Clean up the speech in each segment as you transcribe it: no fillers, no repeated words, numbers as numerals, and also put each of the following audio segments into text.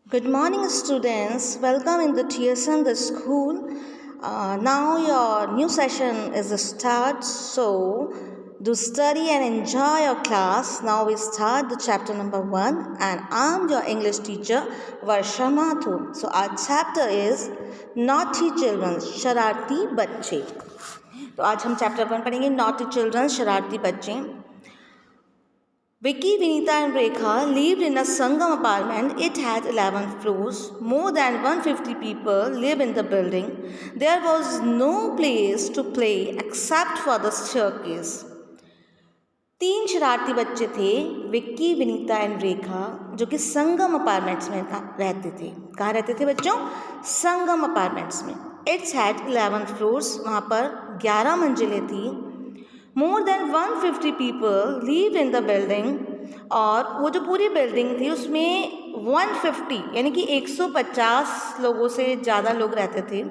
Good morning, students. Welcome in the TSN, the school. Now your new session is a start. So do study and enjoy your class. Now we start the chapter number 1, and I'm your English teacher Varsha Mathur. So our chapter is Naughty Children, शरारती बच्चे. तो आज हम chapter 1 पढ़ेंगे Naughty Children, शरारती बच्चे. Vicky, Vinita and Rekha lived in a Sangam apartment. It had 11 floors. More than 150 people live in the building. There was no place to play except for the staircase. 3 शरारती बच्चे थे, Vicky, Vinita and रेखा, जो कि संगम apartments में रहते थे. कहाँ रहते थे बच्चों? संगम अपार्टमेंट्स में. It's had 11 floors. वहाँ पर 11 मंजिलें थी. More than 150 people live in the building. और वो जो पूरी बिल्डिंग थी उसमें 150 यानी कि 150 लोगों से ज़्यादा लोग रहते थे.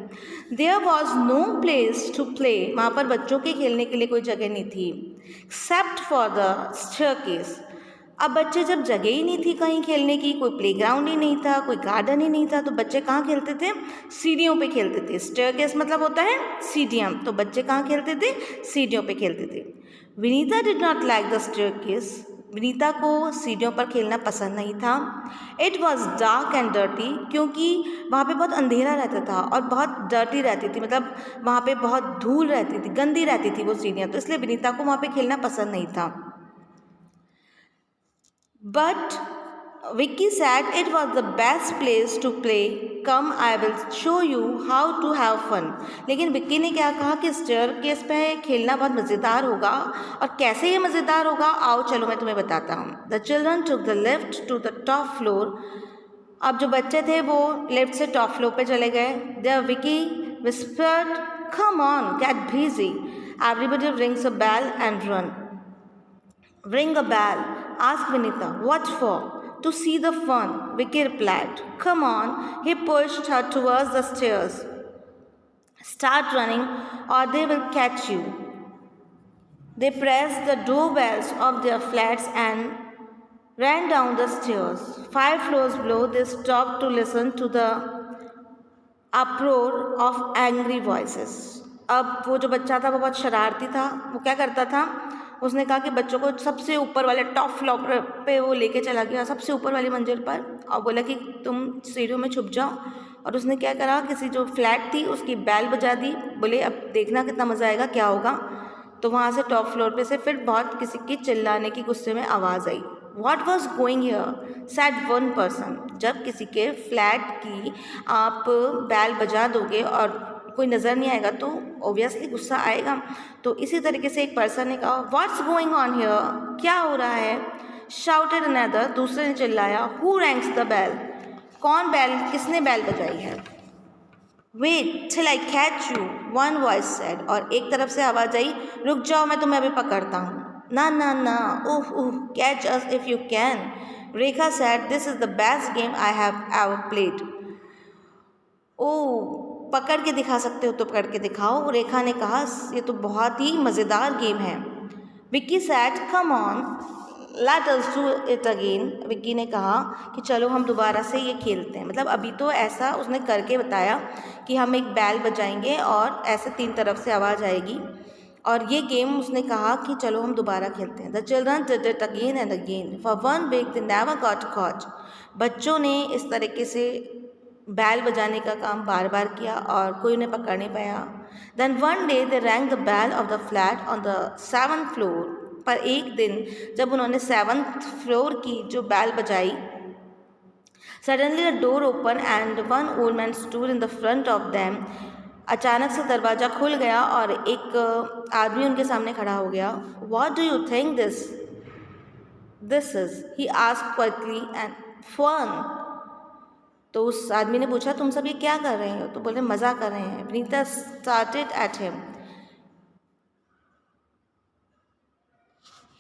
There was no place to play. वहाँ पर बच्चों के खेलने के लिए कोई जगह नहीं थी, एक्सेप्ट फॉर द स्टेयरकेस. अब बच्चे जब जगह ही नहीं थी कहीं खेलने की, कोई प्लेग्राउंड ही नहीं था, कोई गार्डन ही नहीं था, तो बच्चे कहाँ खेलते थे? सीढ़ियों पे खेलते थे. स्टेयरकेस मतलब होता है सीढ़ियाँ, तो बच्चे कहाँ खेलते थे? सीढ़ियों पे खेलते थे. Vinita did not like the staircase. Vinita को सीढ़ियों पर खेलना पसंद नहीं था. It was dark and dirty, क्योंकि वहाँ पे बहुत अंधेरा रहता था और बहुत डर्टी रहती थी, मतलब वहाँ पे बहुत धूल रहती थी, गंदी रहती थी वो सीढ़ियाँ, तो इसलिए विनीता को वहाँ पे खेलना पसंद नहीं था. But Vicky said it was the best place to play. Come, I will show you how to have fun. लेकिन विक्की ने क्या कहा कि स्टेयरकेस पे खेलना बहुत मज़ेदार होगा. और कैसे ये मज़ेदार होगा, आओ चलो मैं तुम्हें बताता हूँ. The children took the lift to the top floor. अब जो बच्चे थे वो लिफ्ट से टॉप फ्लोर पे चले गए. There Vicky whispered, "Come on, get busy. Everybody rings a bell and run." Ring a bell, asked Vinita. What for? To see the fun, Vicky replied. Come on. He pushed her towards the stairs. Start running or they will catch you. They pressed the doorbells of their flats and ran down the stairs. 5 floors below, they stopped to listen to the uproar of angry voices. अब वो जो बच्चा था वो बहुत शरारती था. वो क्या करता था? उसने कहा कि बच्चों को सबसे ऊपर वाले टॉप फ्लोर पे वो लेके चला गया, सबसे ऊपर वाली मंजिल पर, और बोला कि तुम सीढ़ियों में छुप जाओ. और उसने क्या करा, किसी जो फ्लैट थी उसकी बेल बजा दी. बोले अब देखना कितना मज़ा आएगा, क्या होगा. तो वहाँ से टॉप फ्लोर पे से फिर बहुत किसी की चिल्लाने की गुस्से में आवाज़ आई. What was going here? said one person. जब किसी के फ्लैट की आप बेल बजा दोगे और कोई नज़र नहीं आएगा तो ऑब्वियसली गुस्सा आएगा. तो इसी तरीके से एक पर्सन ने कहा, व्हाट्स गोइंग ऑन हियर? क्या हो रहा है? Shouted another. दूसरे ने चिल्लाया, हु रैंग्स द बेल? कौन बेल, किसने बेल बजाई है? Wait till I catch you, one voice said. और एक तरफ से आवाज़ आई, रुक जाओ मैं तुम्हें अभी पकड़ता हूँ. ना ना ना, oh oh, catch us if you can. Rekha said, this is the best game I have ever played. Oh, पकड़ के दिखा सकते हो तो पकड़ के दिखाओ. रेखा ने कहा, ये तो बहुत ही मज़ेदार गेम है. Vicky sad, come on let us do it again. Vicky ने कहा कि चलो हम दोबारा से ये खेलते हैं. मतलब अभी तो ऐसा उसने करके बताया कि हम एक बैल बजाएंगे और ऐसे 3 तरफ से आवाज़ आएगी, और ये गेम उसने कहा कि चलो हम दोबारा खेलते हैं. The children did it again and again. For 1 week they never got caught. बच्चों ने इस तरीके से बैल बजाने का काम बार बार किया और कोई उन्हें पकड़ नहीं पाया. Then one day they rang the bell of the flat on the 7th floor. पर एक दिन जब उन्होंने 7th फ्लोर की जो बैल बजाई, suddenly the door open and one old man stood in the front of them. अचानक से दरवाज़ा खुल गया और एक आदमी उनके सामने खड़ा हो गया. What do you think this is? He asked quickly and fun. तो उस आदमी ने पूछा, तुम सब ये क्या कर रहे हो? तो बोले, मज़ा कर रहे हैं. Vinita started at him.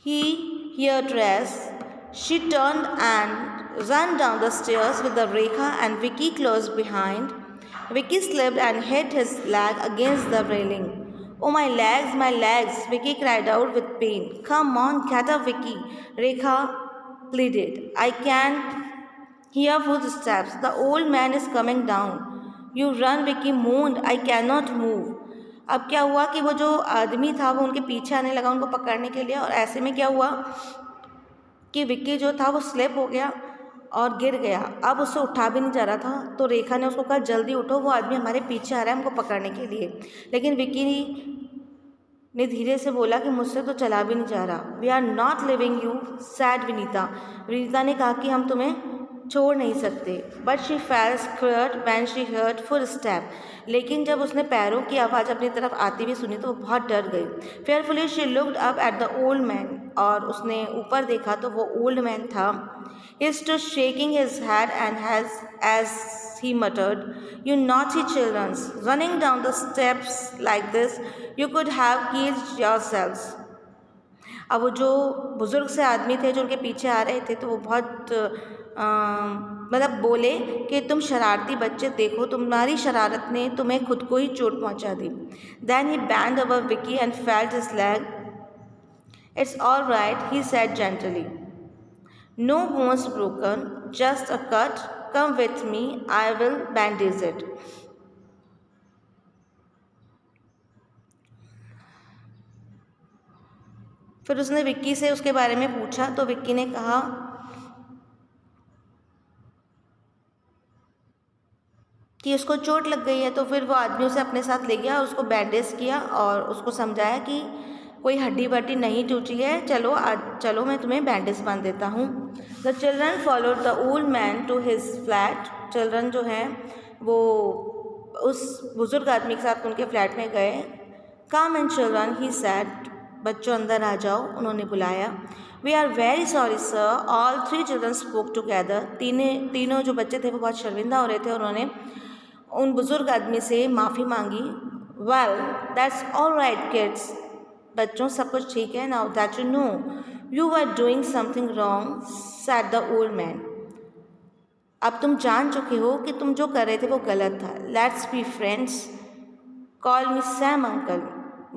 He here dress. She turn and run down the stairs with the Rekha and Vicky close behind. Vicky slipped and hit his leg against the railing. Oh my legs, Vicky cried out with pain. Come on, get up, Vicky, Rekha pleaded. I can't Hear footsteps. The old man is coming down. You run, Vicky moaned. I cannot move. अब क्या हुआ कि वो जो आदमी था वो उनके पीछे आने लगा उनको पकड़ने के लिए, और ऐसे में क्या हुआ कि विक्की जो था वो स्लिप हो गया और गिर गया। अब उससे उठा भी नहीं जा रहा था, तो रेखा ने उसको कहा जल्दी उठो, वो आदमी हमारे पीछे आ रहा है हमको पकड़ने के लिए। लेकिन विक्की ने धीरे से बोला कि मुझसे तो चला भी नहीं जा रहा। We are not leaving you, said Vinita. Vinita ने कहा कि हम तुम्हें छोड़ नहीं सकते। But she felt scared when she heard footstep. लेकिन जब उसने पैरों की आवाज़ अपनी तरफ आती हुई सुनी तो वो बहुत डर गई। Fearfully she looked up at the old man, और उसने ऊपर देखा तो वो ओल्ड मैन था। He stood shaking his head and as he muttered, "You naughty children, running down the steps like this, you could have killed yourselves." अब वो जो बुज़ुर्ग से आदमी थे जो उनके पीछे आ रहे थे, तो वो बहुत मतलब बोले कि तुम शरारती बच्चे, देखो तुम्हारी शरारत ने तुम्हें खुद को ही चोट पहुंचा दी। Then he bent over Vicky and felt his leg. "It's all right," he said gently. "No bones broken, just a cut. Come with me, I will bandage it." फिर उसने विक्की से उसके बारे में पूछा, तो विक्की ने कहा कि उसको चोट लग गई है। तो फिर वो आदमी उसे अपने साथ ले गया और उसको बैंडेज किया और उसको समझाया कि कोई हड्डी वड्डी नहीं टूटी है, चलो आज चलो मैं तुम्हें बैंडेज बांध देता हूँ। The children followed the old man to his flat. Children जो हैं वो उस बुज़ुर्ग आदमी के साथ उनके फ्लैट में गए। कम इन चिल्ड्रन, ही सेड, बच्चों अंदर आ जाओ, उन्होंने बुलाया। We are very sorry sir, all three children spoke together. तीनों जो बच्चे थे वो बहुत शर्मिंदा हो रहे थे, उन्होंने उन बुज़ुर्ग आदमी से माफ़ी मांगी। Well that's all right kids, बच्चों सब कुछ ठीक है। Now that you know you are doing something wrong, said the old man. अब तुम जान चुके हो कि तुम जो कर रहे थे वो गलत था। Let's be friends, call me Sam uncle.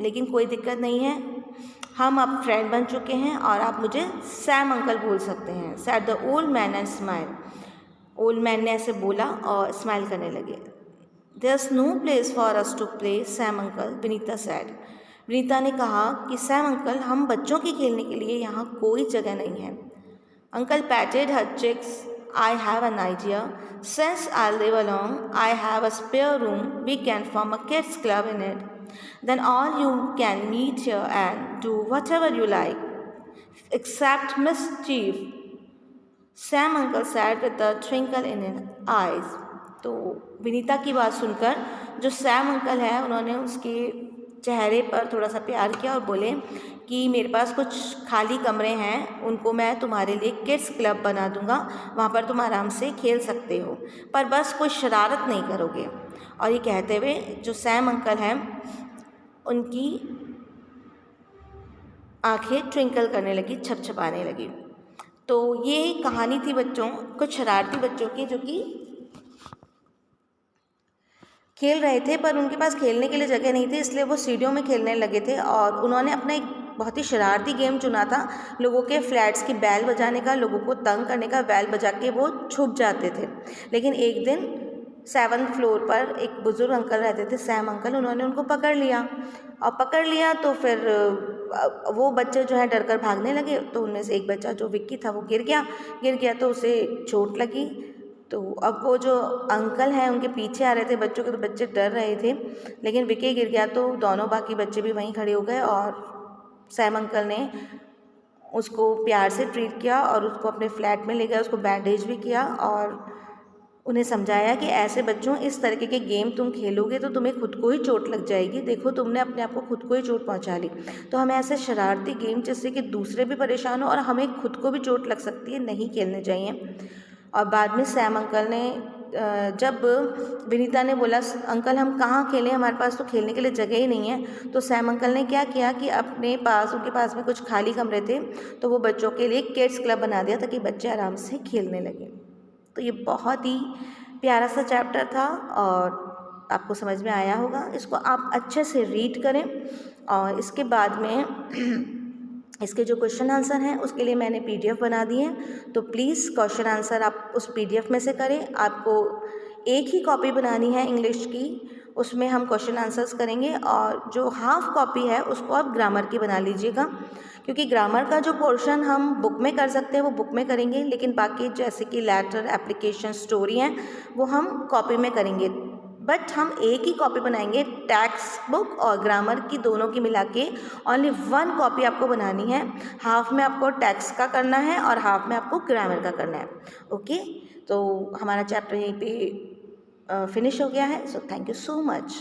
लेकिन कोई दिक्कत नहीं है, हम अब फ्रेंड बन चुके हैं और आप मुझे सैम अंकल बोल सकते हैं। Sad the old man and smile. Old man ने ऐसे बोला और स्माइल करने लगे। There's no place for us to play, Sam uncle, Vinita said. Vinita ने कहा कि सैम अंकल, हम बच्चों के खेलने के लिए यहाँ कोई जगह नहीं है। Uncle patted her cheeks. I have an idea. Since I live alone, I have a spare room. We can form a kids club in it. Then all you can meet here and do whatever you like, except mischief. Sam uncle said with a twinkle in his eyes. तो विनीता की बात सुनकर जो Sam uncle हैं उन्होंने उसके चेहरे पर थोड़ा सा प्यार किया और बोले कि मेरे पास कुछ खाली कमरे हैं, उनको मैं तुम्हारे लिए किड्स क्लब बना दूंगा, वहाँ पर तुम आराम से खेल सकते हो, पर बस कोई शरारत नहीं करोगे। और ये कहते हुए जो सैम अंकल हैं उनकी आंखें ट्विंकल करने लगी, छपछपाने लगी। तो ये कहानी थी बच्चों, कुछ शरारती बच्चों की जो कि खेल रहे थे पर उनके पास खेलने के लिए जगह नहीं थी, इसलिए वो सीढ़ियों में खेलने लगे थे। और उन्होंने अपना एक बहुत ही शरारती गेम चुना था, लोगों के फ्लैट्स की बैल बजाने का, लोगों को तंग करने का। बैल बजा के वो छुप जाते थे। लेकिन एक दिन 7th फ्लोर पर एक बुज़ुर्ग अंकल रहते थे, सैम अंकल, उन्होंने उनको पकड़ लिया। और पकड़ लिया तो फिर वो बच्चे जो है डर कर भागने लगे। तो उनमें से एक बच्चा जो विक्की था वो गिर गया तो उसे चोट लगी। तो अब वो जो अंकल हैं उनके पीछे आ रहे थे बच्चों के, तो बच्चे डर रहे थे। लेकिन विक्की गिर गया तो दोनों बाकी बच्चे भी वहीं खड़े हो गए और सैम अंकल ने उसको प्यार से ट्रीट किया और उसको अपने फ्लैट में ले गया, उसको बैंडेज भी किया और उन्हें समझाया कि ऐसे बच्चों, इस तरीके के गेम तुम खेलोगे तो तुम्हें खुद को ही चोट लग जाएगी। देखो तुमने अपने आप को खुद को ही चोट पहुंचा ली। तो हमें ऐसे शरारती गेम जिससे कि दूसरे भी परेशान हो और हमें खुद को भी चोट लग सकती है, नहीं खेलने चाहिए। और बाद में सैम अंकल ने जब विनीता ने बोला अंकल हम कहाँ खेलें, हमारे पास तो खेलने के लिए जगह ही नहीं है, तो सैम अंकल ने क्या किया कि उनके पास में कुछ खाली कमरे थे, तो वो बच्चों के लिए किड्स क्लब बना दिया ताकि बच्चे आराम से खेलने लगे। तो ये बहुत ही प्यारा सा चैप्टर था और आपको समझ में आया होगा। इसको आप अच्छे से रीड करें और इसके बाद में इसके जो क्वेश्चन आंसर हैं उसके लिए मैंने PDF बना दिए हैं, तो प्लीज़ क्वेश्चन आंसर आप उस PDF में से करें। आपको एक ही कॉपी बनानी है इंग्लिश की, उसमें हम क्वेश्चन आंसर्स करेंगे, और जो हाफ कॉपी है उसको आप ग्रामर की बना लीजिएगा, क्योंकि ग्रामर का जो पोर्शन हम बुक में कर सकते हैं वो बुक में करेंगे, लेकिन बाकी जैसे कि लेटर, एप्लीकेशन, स्टोरी हैं वो हम कॉपी में करेंगे। बट हम एक ही कॉपी बनाएंगे, टेक्स्ट बुक और ग्रामर की दोनों की मिला के ओनली 1 कॉपी आपको बनानी है। हाफ में आपको टेक्स्ट का करना है और हाफ में आपको ग्रामर का करना है। ओके, तो हमारा चैप्टर यहीं पे फिनिश हो गया है। So thank you so much.